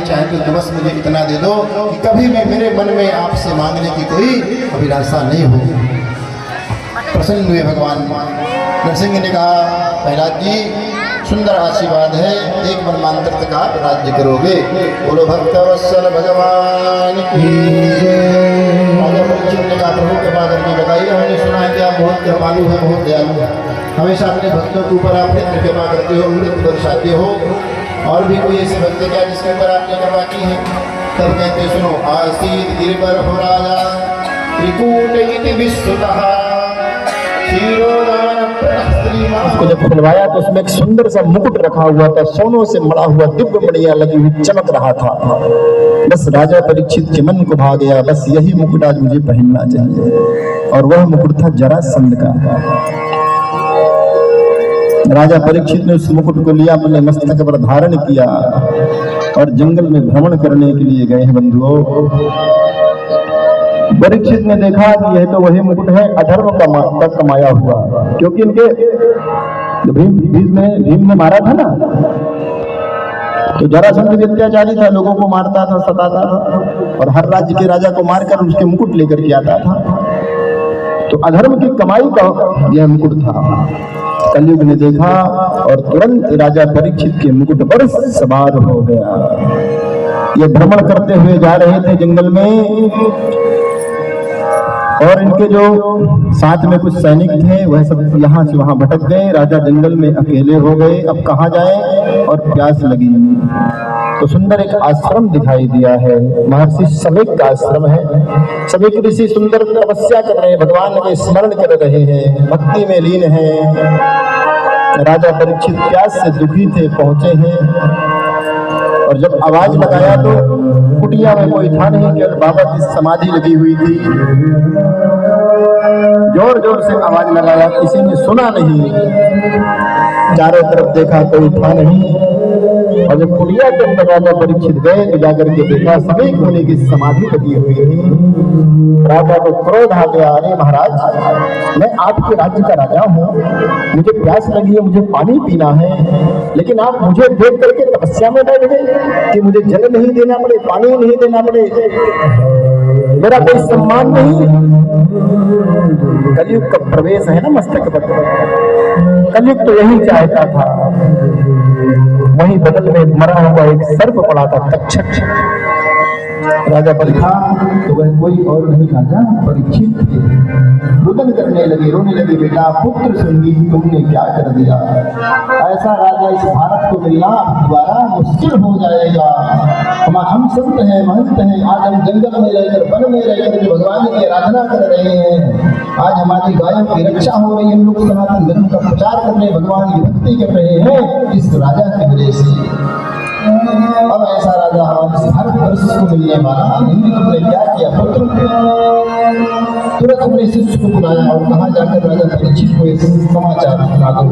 चाहते हो तो बस मुझे इतना दे दो कि कभी भी मेरे मन में आपसे मांगने की कोई अभिलाषा नहीं होगी। प्रसन्न हुए भगवान। नरसिंह ने कहा, प्रहलाद जी सुंदर आशीर्वाद है, एक मनमांतर तक आप राज्य करोगे। बोलो भक्तवत्सल भगवान की जय। राजा परीक्षित ने कहा, प्रभु कृपा करके बताइए, हमने सुना है कि आप बहुत कृपालु हैं, बहुत दयालु हैं, हमेशा अपने भक्तों के ऊपर आप नित्य कृपा करते हो, अमृत दर्शाते हो, और भी कोई ऐसे भक्त क्या जिसके ऊपर आपने कृपा की है? तब कहते सुनो, आसीत गिरिवर हो राजा त्रिकूट इति विश्रुतः। उसको जब खुलवाया तो उसमें एक सुंदर सा मुकुट रखा हुआ था, सोनों से मड़ा हुआ, दिव्य मणियां लगी हुई चमक रहा था। बस राजा परीक्षित के मन को भा गया, बस यही मुकुट आज मुझे पहनना चाहिए। और वह मुकुट था जरासंध का। राजा परीक्षित ने उस मुकुट को लिया, अपने मस्तक पर धारण किया और जंगल में भ्रमण करने के लिए गए हैं। बंधुओं, परीक्षित ने देखा कि यह तो वही मुकुट है अधर्म का कमाया हुआ, क्योंकि इनके भीम ने मारा था ना, तो जरासंध भी अत्याचारी था, लोगों को मारता था, सताता था, और हर राज्य के राजा को मारकर उसके मुकुट लेकर के आता था। तो अधर्म की कमाई का यह मुकुट था। कलयुग ने देखा और तुरंत राजा परीक्षित के मुकुट पर सवार हो गया। ये भ्रमण करते हुए जा रहे थे जंगल में, और इनके जो साथ में कुछ सैनिक थे वह सब यहाँ से वहां भटक गए। राजा जंगल में अकेले हो गए, अब कहाँ जाएं, और प्यास लगी। तो सुंदर एक आश्रम दिखाई दिया है, महर्षि समीक का आश्रम है। समीक ऋषि सुंदर तपस्या कर रहे हैं, भगवान के स्मरण कर रहे हैं, भक्ति में लीन हैं। राजा परीक्षित प्यास से दुखी थे, पहुंचे हैं, और जब आवाज लगाया तो कुटिया में कोई था नहीं, केवल बाबा की समाधि लगी हुई थी। जोर जोर से आवाज लगाया, किसी ने सुना नहीं। चारों तरफ देखा, कोई था नहीं। और जब कुटिया के अंदर राजा परीक्षित गए तो जाकर के देखा समीक मुनि की समाधि लगी हुई थी। राजा को क्रोध आ गया, अरे महाराज, मैं आपके राज्य का राजा हूँ, मुझे प्यास लगी है, मुझे पानी पीना है, लेकिन आप मुझे देख करके तपस्या में बैठ गए कि मुझे जल नहीं देना पड़े, पानी नहीं देना पड़े, मेरा कोई सम्मान नहीं। कलयुग का प्रवेश है ना मस्तक पर, कलयुग तो यही चाहता था। वहीं बगल में मरा हुआ एक सर्प पड़ा था, तक्षक। राजा परीक्षित तो वह कोई और नहीं राजा परीक्षित थे। रुदन करने लगे, रोने लगे, बेटा पुत्र संगीत तुमने क्या कर दिया? ऐसा राजा इस भारत को मिलना द्वारा मुश्किल हो जाएगा। हम संत हैं, महंत हैं, आज हम जंगल में रहकर, वन में रहकर जो भगवान की आराधना कर रहे हैं, आज हमारी गायों की रक्षा हो रही है, हम लोग सनातन धर्म का प्रचार कर रहे हैं, भगवान की भक्ति कर रहे हैं, इस राजा की वजह से। अब ऐसा राजा हमारे भारत वर्ष को मिलने वाला नहीं, तुमने क्या किया पुत्र? तुरंत अपने शिष्य को बुलाया और कहा, जाकर राजा परीक्षित को समाचार सुना दो।